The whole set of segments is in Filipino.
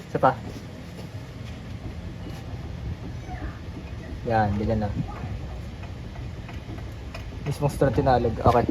Isa pa. Yan, ganyan lang. Mismong strut tinalog. Okay.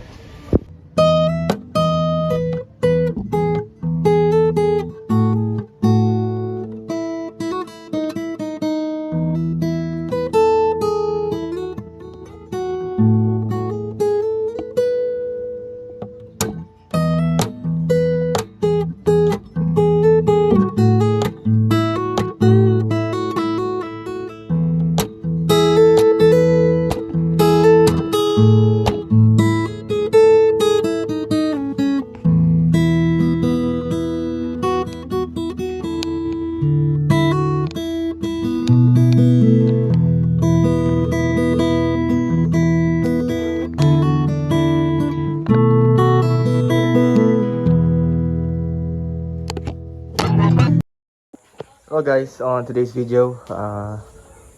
So guys, on today's video,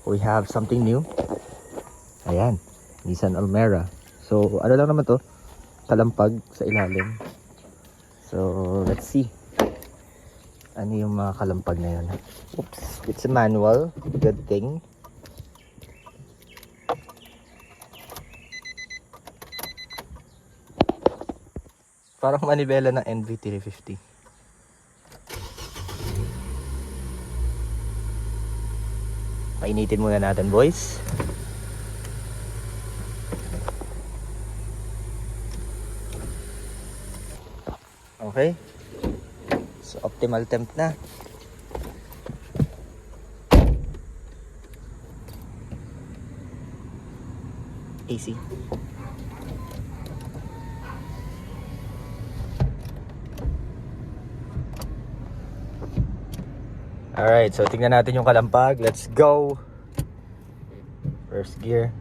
we have something new. Ayan, Nissan Almera. So ano lang naman to, talampag sa ilalim. So let's see ano yung mga kalampag na yun. Oops, it's a manual, good thing. Parang manibela ng NV350. Painitin muna natin, boys. Okay. So optimal temp na. AC. Alright, so tingnan natin yung kalampag. Let's go. First gear.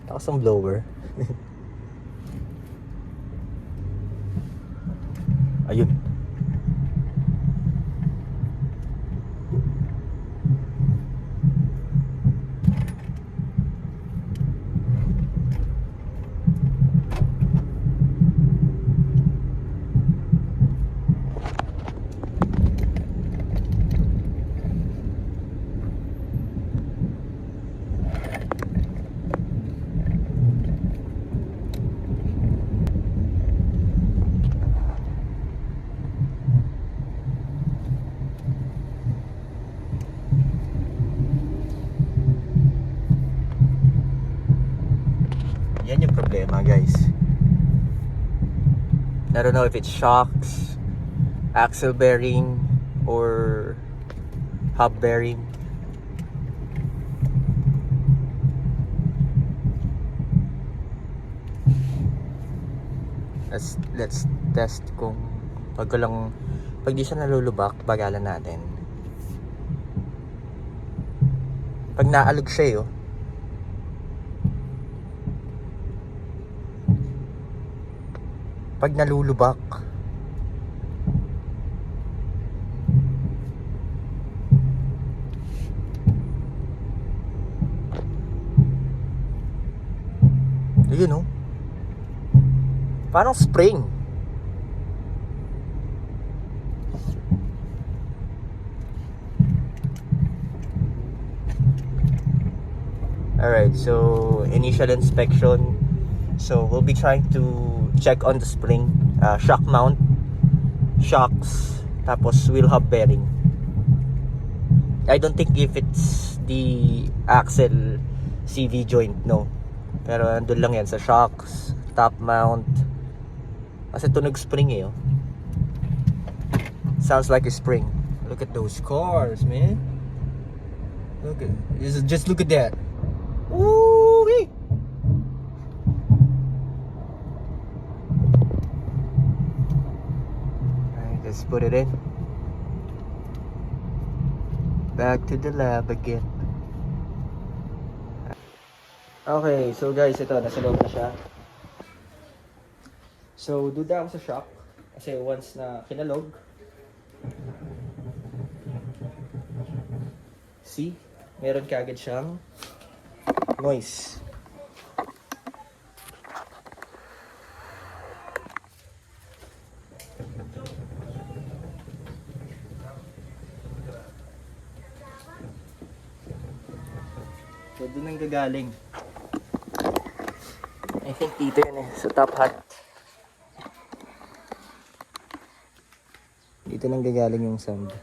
Takas ang blower. Ayun. Yan yung problema, guys. I don't know if it's shocks, axle bearing, or hub bearing. Let's test kung pag di siya nalulubak, bagalan natin. Pag naalog siya, oh. Pag nalulubak, ayun, oh. Parang spring. Alright, so initial inspection. So we'll be trying to check on the spring, shock mount, shocks, tapos wheel hub bearing. I don't think if it's the axle CV joint, no. Pero andun lang yan sa shocks, top mount. Kasi tunog spring, eh, oh. Sounds like a spring. Look at those cars, man. Just look at that. Woo-wee. Alright, let's put it in. Back to the lab again. Okay, so guys, ito, nasa loob na siya. So, duda ako sa shock. Kasi once na kinalog, see, meron kaagad siyang noise. So, doon ang gagaling. I think dito yun eh, sa top hat. Dito nang gagaling yung sound.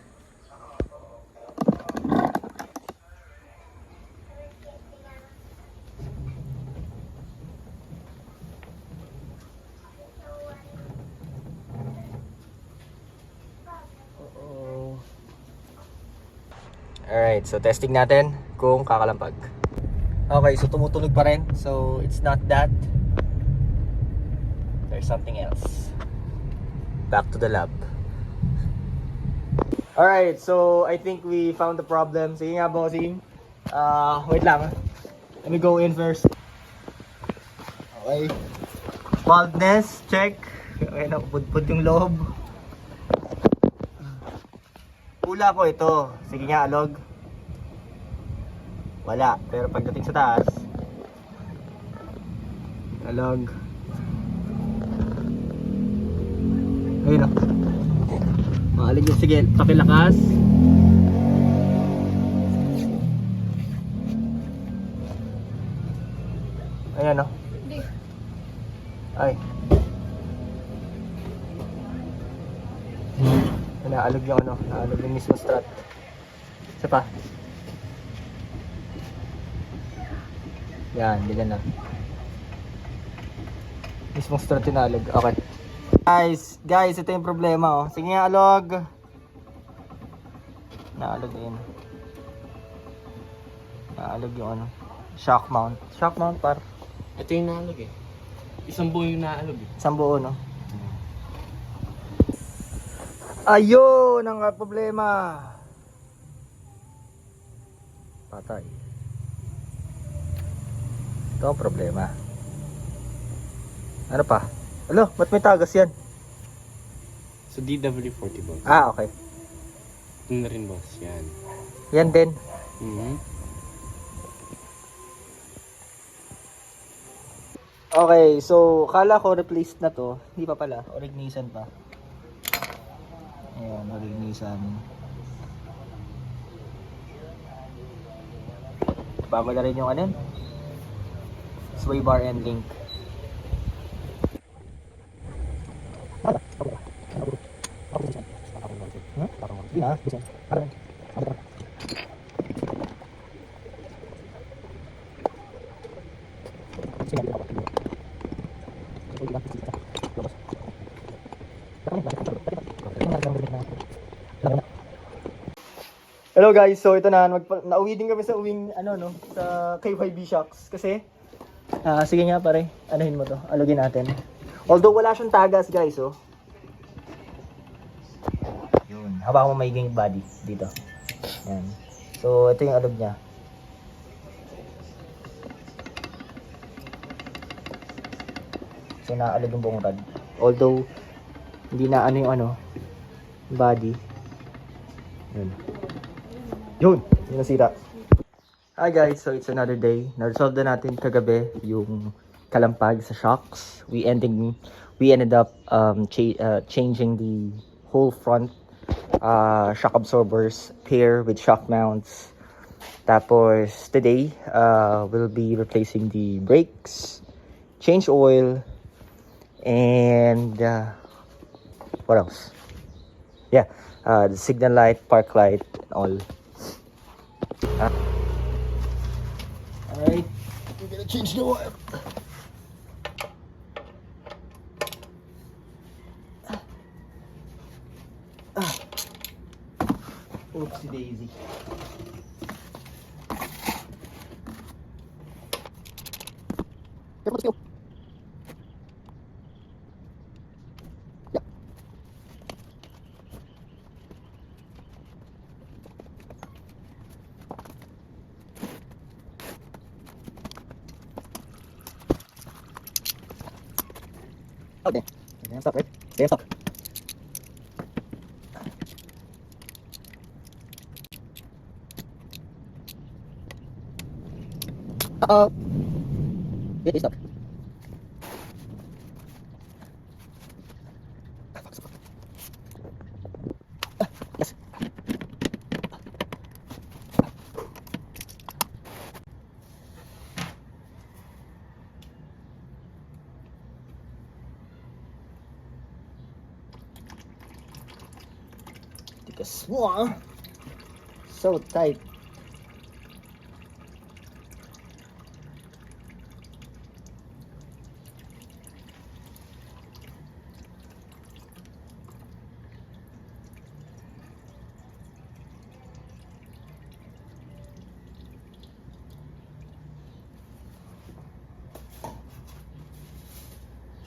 Alright, so testing natin kung kakalampag. Okay, so tumutunog pa rin. So, it's not that. There's something else. Back to the lab. Alright, so I think we found the problem. Sige nga, bossing. Wait lang. Let me go in first. Okay. Baldness, check. Okay, napudpud yung loob. Pula ko ito. Sige nga, alog. Wala. Pero pagdating sa taas, alog. Ayun o. Maalig yung sige. Pakilakas. Ayan o. Ay. Naalog yung ano. Naalog yung mismo strut. Isa pa. Yan, bilan na. Mismong strut yung naalog. Okay. Guys, ito yung problema oh. Sige nga, alog. Naalog yun. Naalog yung ano. Shock mount. Shock mount par. Ito yung naalog eh. Isang buo yung naalog eh. Isang buo no. Ayun ang problema. Patay. Ito ang problema. Ano pa? Alo, ba't may tagas yan? So DW40 boss. Ah, okay. Ito na rin boss, yan. Yan din. Okay, so kala ko replaced na to. Hindi pa pala, orignisan pa. Ayan, orignisan. Bago na rin yung ano yun? Sway bar and link. Hello guys, so ito na, nauwi din kami sa uwing ano no, sa KYB Shocks kasi sige nga pare, anuhin mo to, alugin natin. Although wala siyang tagas guys oh. Yun, hawakan mo maiging yung body dito. Yan. So ito yung alog niya. So naalog yung buong rod. Although hindi na ano yung ano, body. Yun. Yun nasira. Hi guys, so it's another day. Na-resolve na natin kagabi yung kalampag sa shocks. We ended up changing the whole front shock absorbers pair with shock mounts. Tapos today we'll be replacing the brakes, change oil, and what else? Yeah, the signal light, park light, and all. Alright, we're gonna change the oil. Oopsie daisy. Let's go. Yeah. Okay. Stop, right? Stay stop. Uh-oh. It is up. Yes. Because so tight.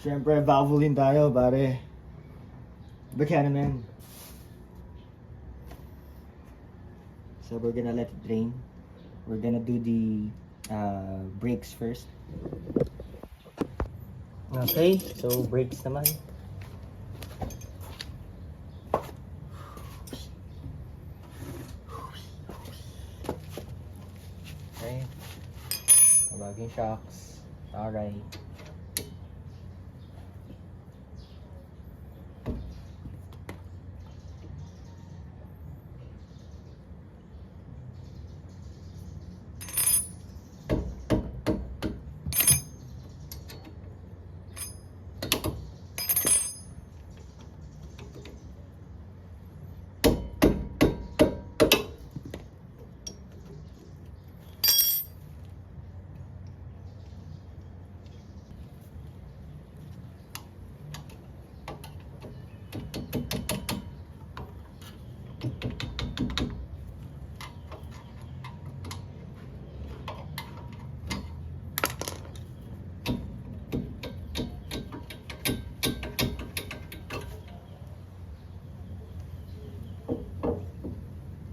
Siyempre, valvoline tayo, pare. Buchanan. So we're gonna let it drain. We're gonna do the brakes first. Okay, so brakes naman. Okay. Baging shocks. Alright.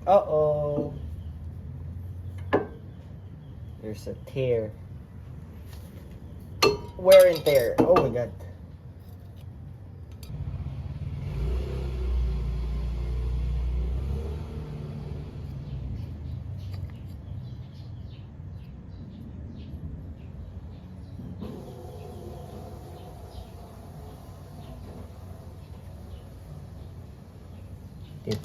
Uh-oh. There's a tear. Wear and tear. Oh my god. Okay.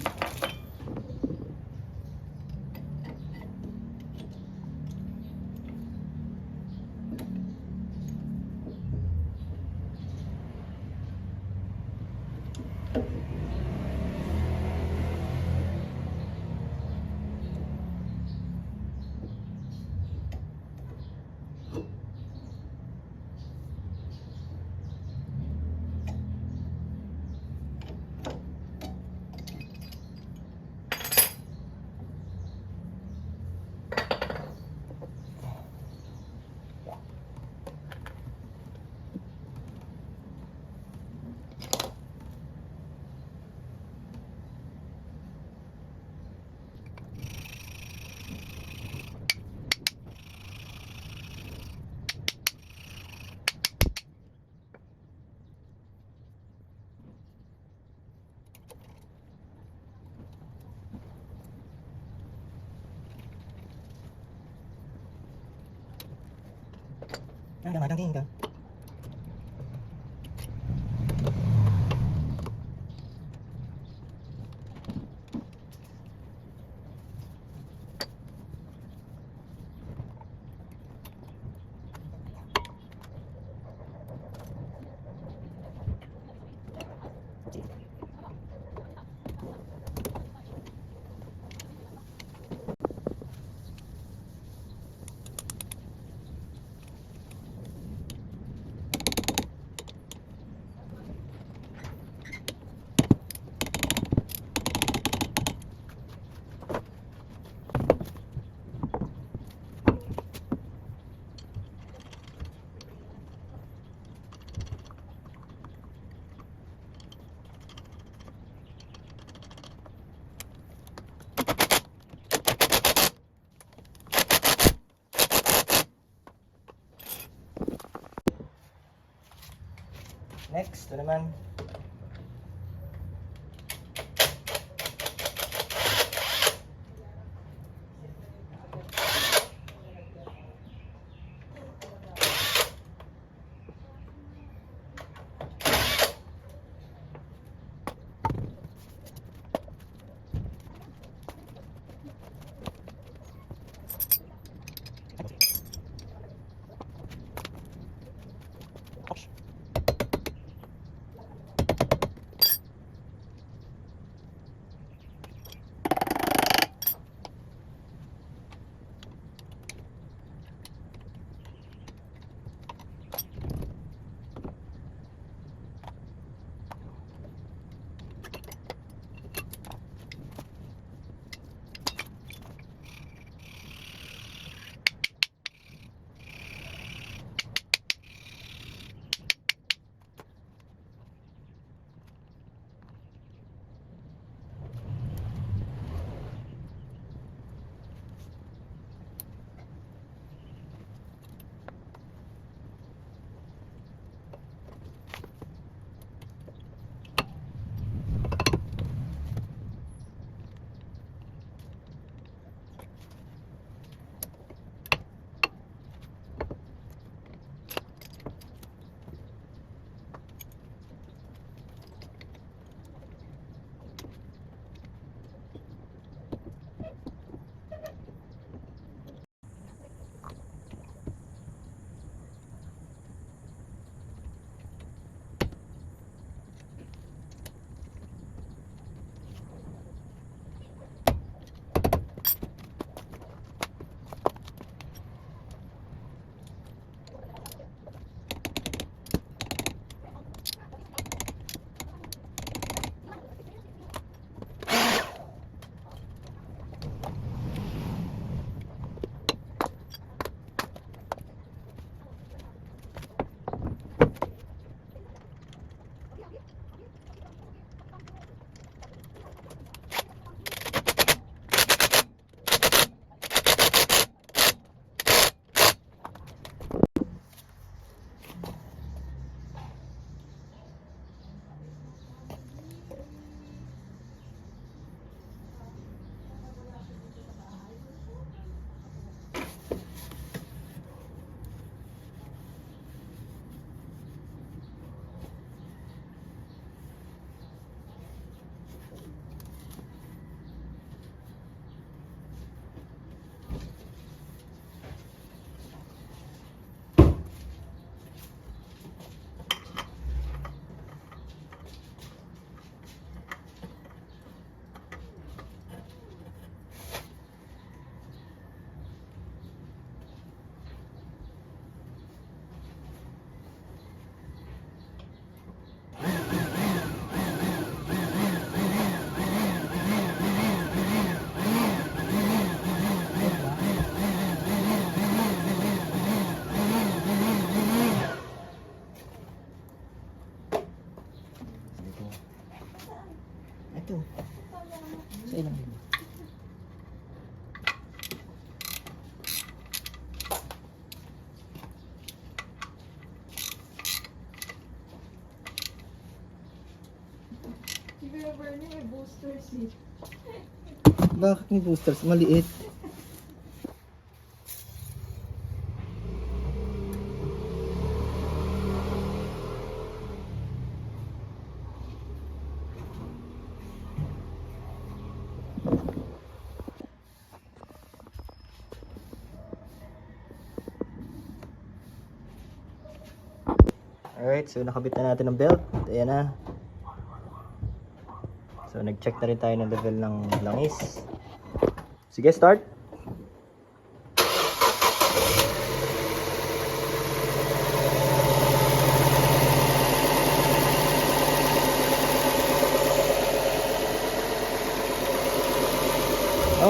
Hanggang ka. Next, ito naman. Sa ilang. Si Kuya Bernie may boosters eh. Bakit may boosters? Maliit. Alright, so nakabit na natin ang belt. Ayan na. So nag-check na rin tayo ng level ng langis. Sige, start.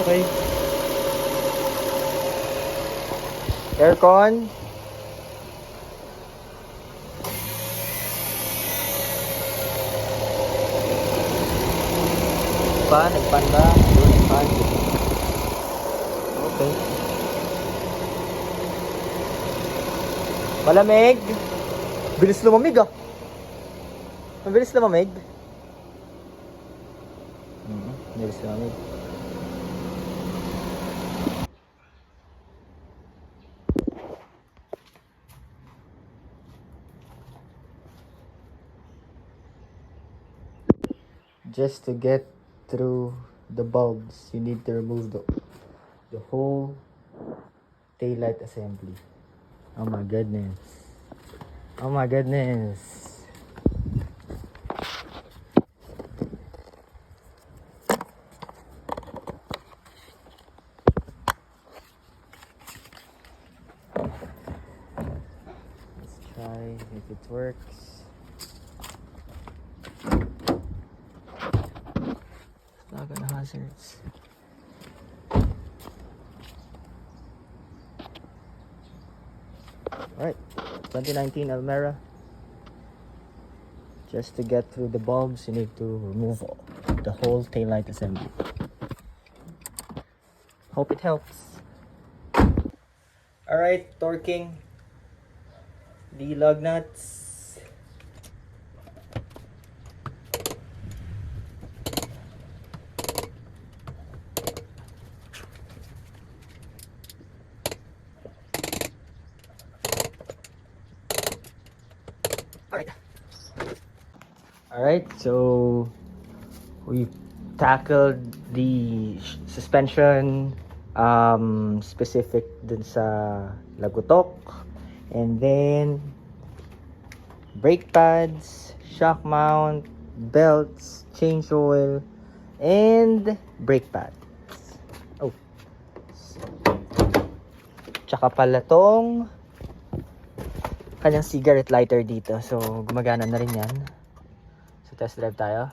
Okay. Aircon. Nagpan ba? Yun, nagpan. Okay. Malamig. Bilis lumamig ah. Mabilis lumamig. Bilis lumamig. Just to get through the bulbs, you need to remove the whole taillight assembly. Oh my goodness. Oh my goodness. Let's try if it works. Flag on hazards. Alright, 2019 Almera. Just to get through the bulbs, you need to remove the whole taillight assembly. Hope it helps. Alright, torquing the lug nuts. Alright, so we tackled the suspension specific dun sa lagutok, and then brake pads, shock mount, belts, change oil, and brake pads. Oh, tsaka pala tong kanyang cigarette lighter dito, so gumagana na rin yan. So test drive tayo.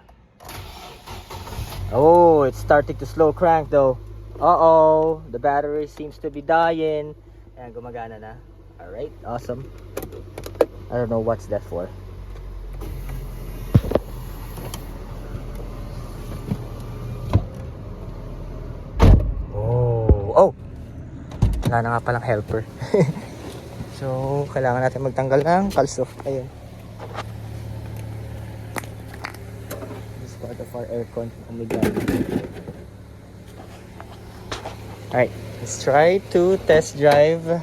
Oh, it's starting to slow crank though. Uh-oh, the battery seems to be dying. Ayan, gumagana na. Alright, awesome. I don't know what's that for. Oh! Wala na nga palang helper. So, kailangan natin magtanggal ng kalso. Ayun. This part of our aircon. Oh my God. Alright, let's try to test drive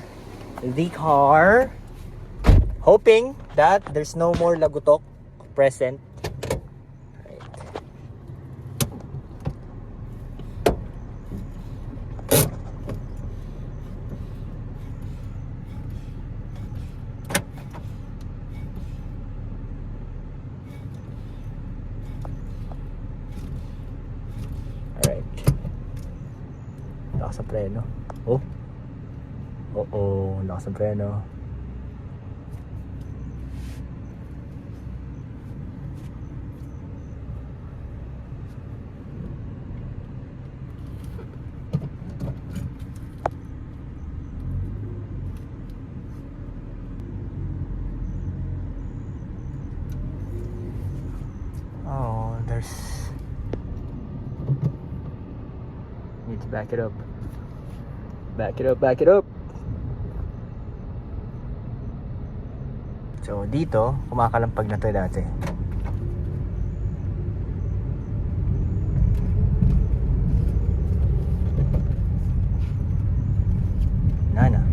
the car. Hoping that there's no more lagutok present. Alright. Alright. Lakas ang preno. Oh. Oo, lakas ang preno. Oh, there's Need to back it up. Back it up, back it up. So dito, kumakalampag na to dati. Nana.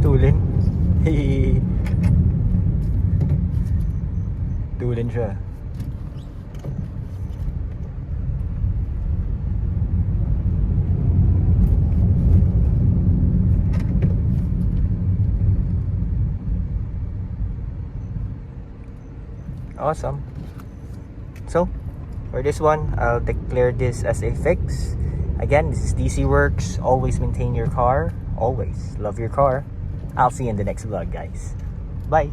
Tulin. Tulin siya. Awesome. So, for this one, I'll declare this as a fix. Again, this is DC Works. Always maintain your car. Always love your car. I'll see you in the next vlog, guys. Bye.